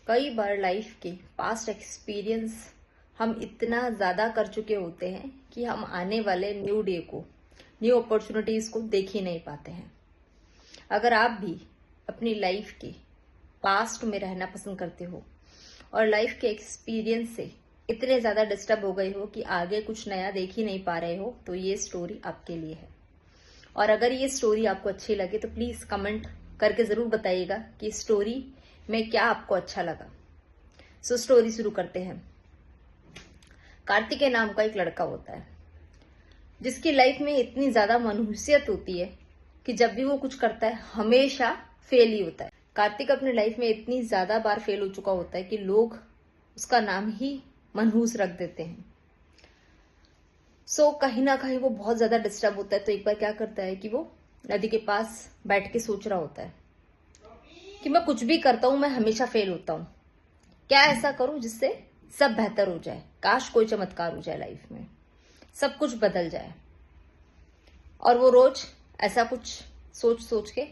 कई बार लाइफ के past experience हम इतना ज़्यादा कर चुके होते हैं कि हम आने वाले न्यू डे को, न्यू अपॉर्चुनिटीज़ को देख ही नहीं पाते हैं। अगर आप भी अपनी लाइफ के पास्ट में रहना पसंद करते हो और लाइफ के एक्सपीरियंस से इतने ज़्यादा डिस्टर्ब हो गए हो कि आगे कुछ नया देख ही नहीं पा रहे हो, तो ये स्टोरी आपके लिए है। और अगर ये स्टोरी आपको अच्छी लगे तो प्लीज़ कमेंट करके ज़रूर बताइएगा कि स्टोरी में क्या आपको अच्छा लगा। सो स्टोरी शुरू करते हैं। कार्तिकेय नाम का एक लड़का होता है जिसकी लाइफ में इतनी ज्यादा मनहूसियत होती है कि जब भी वो कुछ करता है हमेशा फेल ही होता है। कार्तिक अपनी लाइफ में इतनी ज्यादा बार फेल हो चुका होता है कि लोग उसका नाम ही मनहूस रख देते हैं। सो कहीं ना कहीं वो बहुत ज्यादा डिस्टर्ब होता है। तो एक बार क्या करता है कि वो नदी के पास बैठ के सोच रहा होता है कि मैं कुछ भी करता हूं, मैं हमेशा फेल होता हूं। क्या ऐसा करूं जिससे सब बेहतर हो जाए, काश कोई चमत्कार हो जाए लाइफ में, सब कुछ बदल जाए। और वो रोज ऐसा कुछ सोच सोच के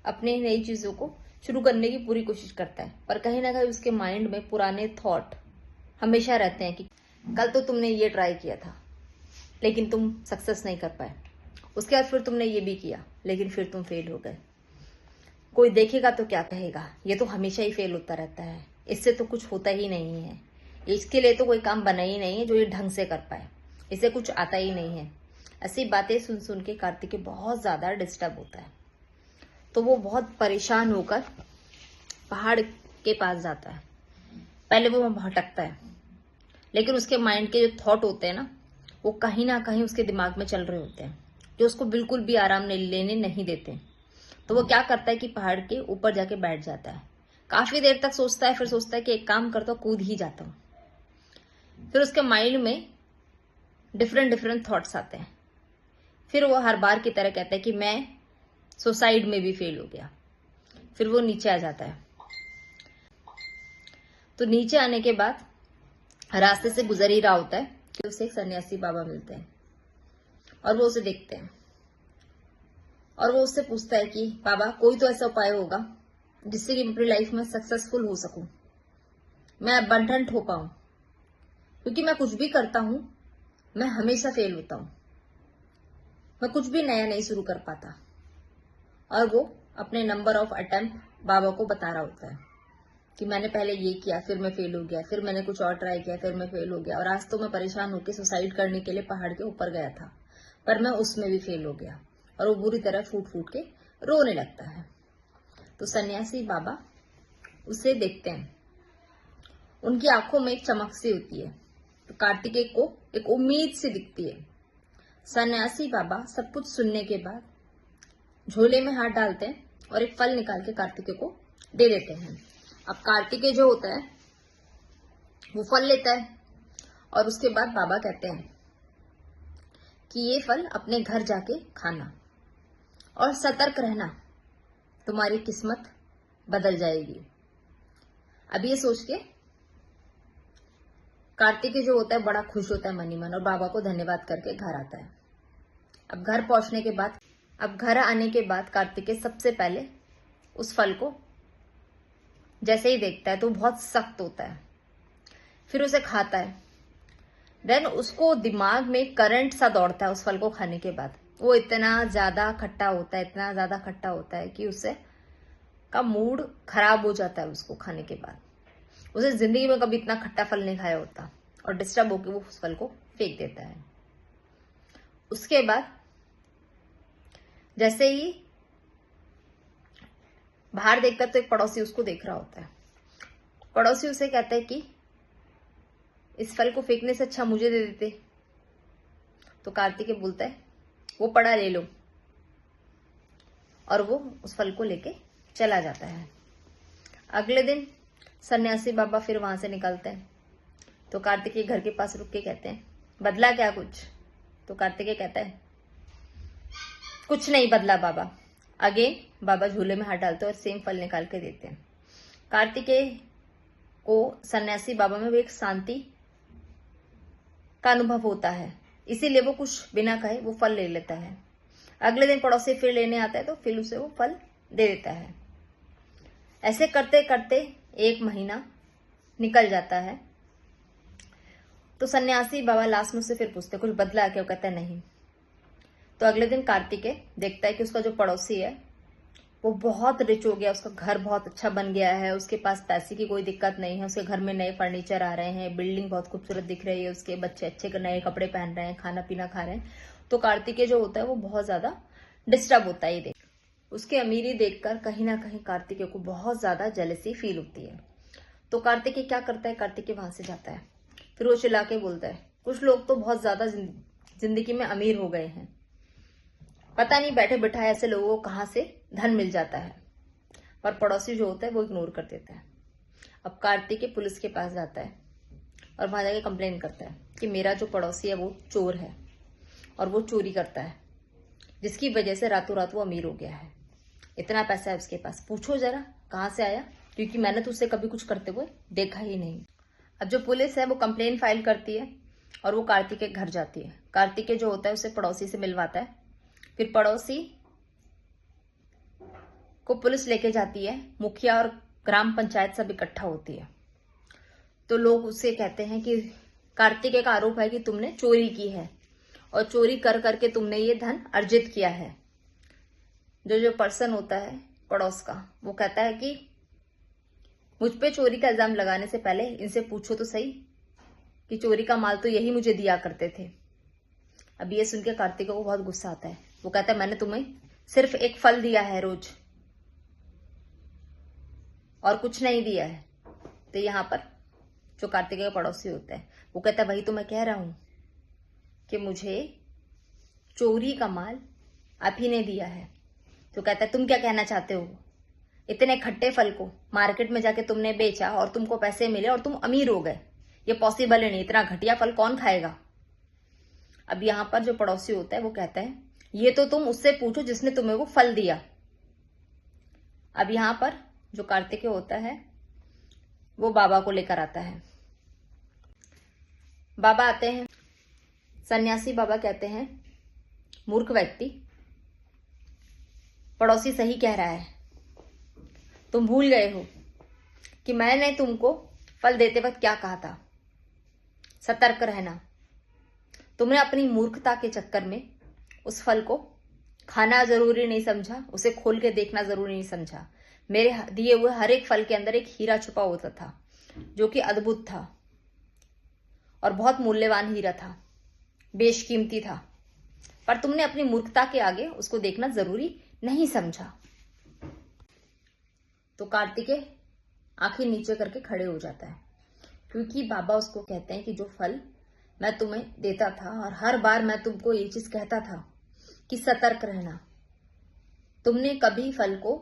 अपने नई चीजों को शुरू करने की पूरी कोशिश करता है। पर कहीं ना कहीं उसके माइंड में पुराने थॉट हमेशा रहते हैं कि कल तो तुमने ये ट्राई किया था लेकिन तुम सक्सेस नहीं कर पाए, उसके बाद फिर तुमने ये भी किया लेकिन फिर तुम फेल हो गए। कोई देखेगा तो क्या कहेगा, ये तो हमेशा ही फेल होता रहता है, इससे तो कुछ होता ही नहीं है, इसके लिए तो कोई काम बना ही नहीं है जो ये ढंग से कर पाए, इसे कुछ आता ही नहीं है। ऐसी बातें सुन सुन के कार्तिक बहुत ज्यादा डिस्टर्ब होता है। तो वो बहुत परेशान होकर पहाड़ के पास जाता है। पहले वो वहां भटकता है लेकिन उसके माइंड के जो थॉट होते हैं वो कहीं ना कहीं उसके दिमाग में चल रहे होते हैं जो उसको बिल्कुल भी आराम लेने नहीं देते। तो वो क्या करता है कि पहाड़ के ऊपर जाके बैठ जाता है। काफी देर तक सोचता है, फिर सोचता है कि एक काम करता हूं, कूद ही जाता हूं। फिर उसके माइंड में डिफरेंट डिफरेंट थॉट्स आते हैं। फिर वो हर बार की तरह कहता है कि मैं सुसाइड में भी फेल हो गया। फिर वो नीचे आ जाता है। तो नीचे आने के बाद रास्ते से गुजर ही रहा होता है कि उसे एक सन्यासी बाबा मिलते हैं और वो उसे देखते हैं और वो उससे पूछता है कि बाबा, कोई तो ऐसा उपाय होगा जिससे कि मैं अपनी लाइफ में सक्सेसफुल हो सकूं, मैं अबंडंट हो पाऊं, क्योंकि मैं कुछ भी करता हूं मैं हमेशा फेल होता हूं, मैं कुछ भी नया नहीं शुरू कर पाता। और वो अपने नंबर ऑफ अटेम्प्ट बाबा को बता रहा होता है कि मैंने पहले ये किया, फिर मैं फेल हो गया, फिर मैंने कुछ और ट्राई किया, फिर मैं फेल हो गया, और आज तो मैं परेशान होकर सुसाइड करने के लिए पहाड़ के ऊपर गया था पर मैं उसमें भी फेल हो गया। और वो बुरी तरह फूट फूट के रोने लगता है। तो सन्यासी बाबा उसे देखते हैं, उनकी आंखों में एक चमक सी होती है। तो कार्तिकेय को एक उम्मीद सी दिखती है। सन्यासी बाबा सब कुछ सुनने के बाद झोले में हाथ डालते हैं और एक फल निकाल के कार्तिकेय को दे देते हैं। अब कार्तिकेय जो होता है वो फल लेता है और उसके बाद बाबा कहते हैं कि ये फल अपने घर जाके खाना और सतर्क रहना, तुम्हारी किस्मत बदल जाएगी। अब ये सोच के कार्तिकेय जो होता है बड़ा खुश होता है मन ही मन और बाबा को धन्यवाद करके घर आता है। अब घर आने के बाद कार्तिकेय सबसे पहले उस फल को जैसे ही देखता है तो बहुत सख्त होता है। फिर उसे खाता है। देन उसको दिमाग में करंट सा दौड़ता है उस फल को खाने के बाद। वो इतना ज्यादा खट्टा होता है कि उससे का मूड खराब हो जाता है उसको खाने के बाद। उसे जिंदगी में कभी इतना खट्टा फल नहीं खाया होता और डिस्टर्ब होकर वो उस फल को फेंक देता है। उसके बाद जैसे ही बाहर देखता तो एक पड़ोसी उसको देख रहा होता है। पड़ोसी उसे कहता है कि इस फल को फेंकने से अच्छा मुझे दे देते। तो कार्तिकेय बोलता है वो पड़ा ले लो, और वो उस फल को लेके चला जाता है। अगले दिन सन्यासी बाबा फिर वहां से निकलते हैं। तो कार्तिकेय घर के पास रुक के कहते हैं बदला क्या कुछ? तो कार्तिकेय कहता है कुछ नहीं बदला बाबा। अगेन बाबा झूले में हाथ डालते हैं और सेम फल निकाल के देते हैं। कार्तिकेय को सन्यासी बाबा में भी एक शांति का अनुभव होता है, इसीलिए वो कुछ बिना कहे वो फल ले लेता है। अगले दिन पड़ोसी फिर लेने आता है तो फिर उसे वो फल दे देता है। ऐसे करते करते 1 महीना निकल जाता है। तो सन्यासी बाबा लास्ट में उससे फिर पूछते कुछ बदला क्या? वो कहता है नहीं। तो अगले दिन कार्तिकेय देखता है कि उसका जो पड़ोसी है वो बहुत रिच हो गया, उसका घर बहुत अच्छा बन गया है, उसके पास पैसे की कोई दिक्कत नहीं है, उसके घर में नए फर्नीचर आ रहे हैं, बिल्डिंग बहुत खूबसूरत दिख रही है, उसके बच्चे अच्छे नए कपड़े पहन रहे हैं, खाना पीना खा रहे हैं। तो कार्तिकेय जो होता है वो बहुत ज्यादा डिस्टर्ब होता है ये देख। उसकी अमीरी देखकर कहीं ना कहीं कार्तिकेय को बहुत ज्यादा जेलसी फील होती है। तो कार्तिकेय क्या करता है, कार्तिकेय वहां से जाता है, फिर वो चिल्ला के बोलता है कुछ लोग तो बहुत ज्यादा जिंदगी में अमीर हो गए हैं, पता नहीं बैठे बिठाए ऐसे लोगों को कहां से धन मिल जाता है। पर पड़ोसी जो होता है वो इग्नोर कर देता है। अब कार्तिकेय पुलिस के पास जाता है और वहां जाके कंप्लेन करता है कि मेरा जो पड़ोसी है वो चोर है और वो चोरी करता है, जिसकी वजह से रातों रात वो अमीर हो गया है, इतना पैसा है उसके पास, पूछो जरा कहां से आया, क्योंकि मैंने तो उसे कभी कुछ करते हुए देखा ही नहीं। अब जो पुलिस है वो कंप्लेन फाइल करती है और वो कार्तिकेय के घर जाती है। कार्तिकेय जो होता है उसे पड़ोसी से मिलवाता है, फिर पड़ोसी को पुलिस लेके जाती है, मुखिया और ग्राम पंचायत सब इकट्ठा होती है। तो लोग उससे कहते हैं कि कार्तिकेय का आरोप है कि तुमने चोरी की है और चोरी कर करके तुमने ये धन अर्जित किया है। जो पर्सन होता है पड़ोस का वो कहता है कि मुझ पे चोरी का इल्जाम लगाने से पहले इनसे पूछो तो सही कि चोरी का माल तो यही मुझे दिया करते थे। अब ये सुनकर कार्तिकेय को बहुत गुस्सा आता है। वो कहता है मैंने तुम्हें सिर्फ एक फल दिया है रोज और कुछ नहीं दिया है। तो यहाँ पर जो कार्तिकेय का पड़ोसी होता है वो कहता है वही तो मैं कह रहा हूं कि मुझे चोरी का माल आप ही ने दिया है। तो कहता है तुम क्या कहना चाहते हो, इतने खट्टे फल को मार्केट में जाके तुमने बेचा और तुमको पैसे मिले और तुम अमीर हो गए, ये पॉसिबल ही नहीं, इतना घटिया फल कौन खाएगा। अब यहाँ पर जो पड़ोसी होता है वो कहता है ये तो तुम उससे पूछो जिसने तुम्हें वो फल दिया। अब यहाँ पर जो कार्तिकेय होता है वो बाबा को लेकर आता है। बाबा आते हैं, सन्यासी बाबा कहते हैं मूर्ख व्यक्ति, पड़ोसी सही कह रहा है, तुम भूल गए हो कि मैंने तुमको फल देते वक्त क्या कहा था, सतर्क रहना। तुमने अपनी मूर्खता के चक्कर में उस फल को खाना जरूरी नहीं समझा, उसे खोल के देखना जरूरी नहीं समझा। मेरे दिए हुए हर एक फल के अंदर एक हीरा छुपा होता था जो कि अद्भुत था और बहुत मूल्यवान हीरा था, बेशकीमती था, पर तुमने अपनी मूर्खता के आगे उसको देखना जरूरी नहीं समझा। तो कार्तिकेय आंखें नीचे करके खड़े हो जाता है, क्योंकि बाबा उसको कहते हैं कि जो फल मैं तुम्हें देता था और हर बार मैं तुमको ये चीज कहता था कि सतर्क रहना, तुमने कभी फल को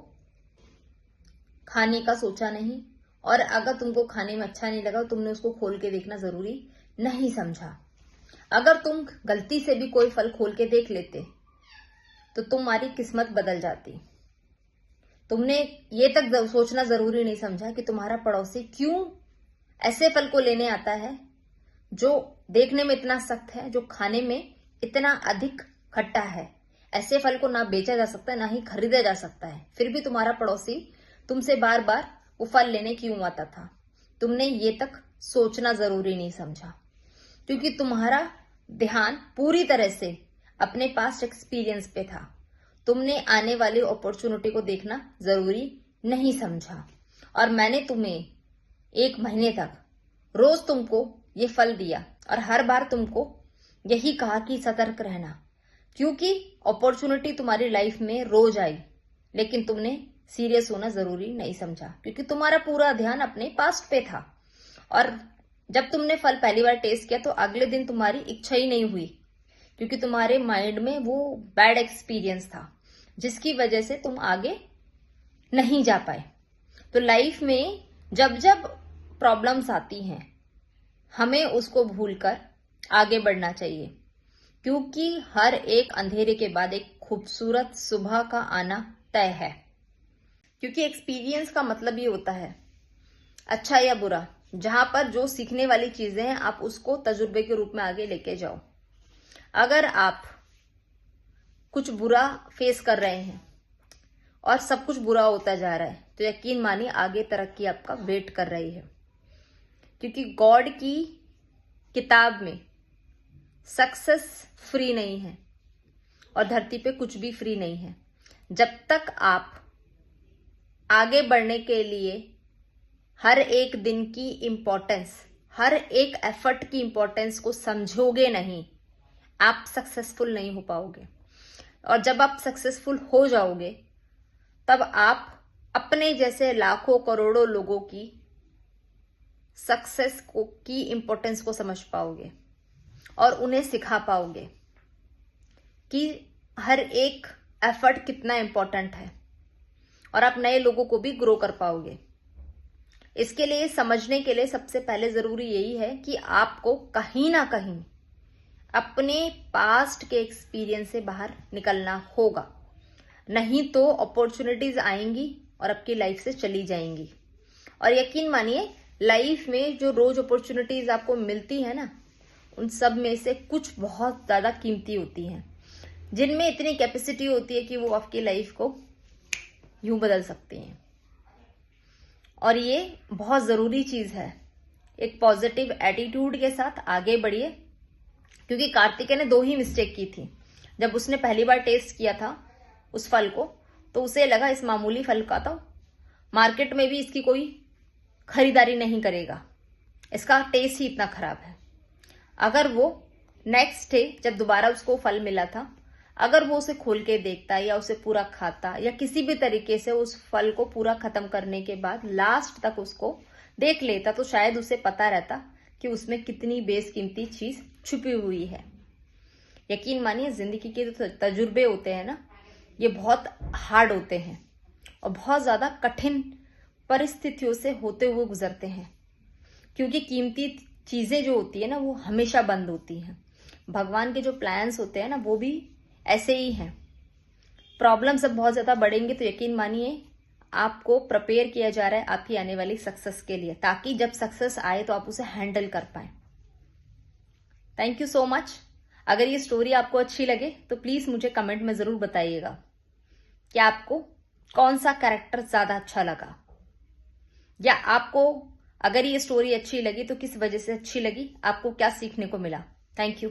खाने का सोचा नहीं और अगर तुमको खाने में अच्छा नहीं लगा तुमने उसको खोल के देखना जरूरी नहीं समझा। अगर तुम गलती से भी कोई फल खोल के देख लेते तो तुम्हारी किस्मत बदल जाती। तुमने ये तक सोचना जरूरी नहीं समझा कि तुम्हारा पड़ोसी क्यों ऐसे फल को लेने आता है जो देखने में इतना सख्त है, जो खाने में इतना अधिक खट्टा है। ऐसे फल को ना बेचा जा सकता है ना ही खरीदा जा सकता है, फिर भी तुम्हारा पड़ोसी तुमसे बार बार वो फल लेने क्यों आता था। तुमने ये तक सोचना जरूरी नहीं समझा, क्योंकि तुम्हारा ध्यान पूरी तरह से अपने पास्ट एक्सपीरियंस पे था। तुमने आने वाली अपॉर्चुनिटी को देखना जरूरी नहीं समझा और मैंने तुम्हें 1 महीने तक रोज तुमको ये फल दिया और हर बार तुमको यही कहा कि सतर्क रहना, क्योंकि अपॉर्चुनिटी तुम्हारी लाइफ में रोज आई, लेकिन तुमने सीरियस होना जरूरी नहीं समझा क्योंकि तुम्हारा पूरा ध्यान अपने पास्ट पे था। और जब तुमने फल पहली बार टेस्ट किया तो अगले दिन तुम्हारी इच्छा ही नहीं हुई, क्योंकि तुम्हारे माइंड में वो बैड एक्सपीरियंस था जिसकी वजह से तुम आगे नहीं जा पाए। तो लाइफ में जब जब प्रॉब्लम्स आती हैं हमें उसको भूलकर आगे बढ़ना चाहिए, क्योंकि हर एक अंधेरे के बाद एक खूबसूरत सुबह का आना तय है। क्योंकि एक्सपीरियंस का मतलब ये होता है अच्छा या बुरा, जहां पर जो सीखने वाली चीजें हैं आप उसको तजुर्बे के रूप में आगे लेके जाओ। अगर आप कुछ बुरा फेस कर रहे हैं और सब कुछ बुरा होता जा रहा है, तो यकीन मानिए आगे तरक्की आपका वेट कर रही है। क्योंकि गॉड की किताब में सक्सेस फ्री नहीं है और धरती पे कुछ भी फ्री नहीं है। जब तक आप आगे बढ़ने के लिए हर एक दिन की इम्पोर्टेंस, हर एक एफर्ट की इम्पोर्टेंस को समझोगे नहीं, आप सक्सेसफुल नहीं हो पाओगे। और जब आप सक्सेसफुल हो जाओगे तब आप अपने जैसे लाखों करोड़ों लोगों की सक्सेस को की इम्पोर्टेंस को समझ पाओगे और उन्हें सिखा पाओगे कि हर एक एफर्ट कितना इम्पोर्टेंट है, और आप नए लोगों को भी ग्रो कर पाओगे। इसके लिए समझने के लिए सबसे पहले जरूरी यही है कि आपको कहीं ना कहीं अपने पास्ट के एक्सपीरियंस से बाहर निकलना होगा, नहीं तो अपॉर्चुनिटीज आएंगी और आपकी लाइफ से चली जाएंगी। और यकीन मानिए लाइफ में जो रोज अपॉर्चुनिटीज आपको मिलती है ना, उन सब में से कुछ बहुत ज्यादा कीमती होती हैं, जिनमें इतनी कैपेसिटी होती है कि वो आपकी लाइफ को यूं बदल सकती हैं। और ये बहुत जरूरी चीज है। एक पॉजिटिव एटीट्यूड के साथ आगे बढ़िए, क्योंकि कार्तिकेय ने 2 ही मिस्टेक की थी। जब उसने पहली बार टेस्ट किया था उस फल को, तो उसे लगा इस मामूली फल का तो मार्केट में भी इसकी कोई खरीदारी नहीं करेगा, इसका टेस्ट ही इतना खराब है। अगर वो नेक्स्ट डे जब दोबारा उसको फल मिला था, अगर वो उसे खोल के देखता या उसे पूरा खाता या किसी भी तरीके से उस फल को पूरा खत्म करने के बाद लास्ट तक उसको देख लेता, तो शायद उसे पता रहता कि उसमें कितनी बेसकीमती चीज छुपी हुई है। यकीन मानिए जिंदगी के जो तजुर्बे होते हैं ना, ये बहुत हार्ड होते हैं और बहुत ज्यादा कठिन परिस्थितियों से होते हुए गुजरते हैं, क्योंकि कीमती चीजें जो होती है ना वो हमेशा बंद होती हैं। भगवान के जो प्लान्स होते हैं ना वो भी ऐसे ही हैं। प्रॉब्लम्स अब बहुत ज्यादा बढ़ेंगे, तो यकीन मानिए आपको प्रिपेयर किया जा रहा है आपकी आने वाली सक्सेस के लिए, ताकि जब सक्सेस आए तो आप उसे हैंडल कर पाए। Thank you so much. अगर ये स्टोरी आपको अच्छी लगे तो प्लीज मुझे कमेंट में जरूर बताइएगा कि आपको कौन सा कैरेक्टर ज्यादा अच्छा लगा, या आपको अगर ये स्टोरी अच्छी लगी तो किस वजह से अच्छी लगी, आपको क्या सीखने को मिला। Thank you.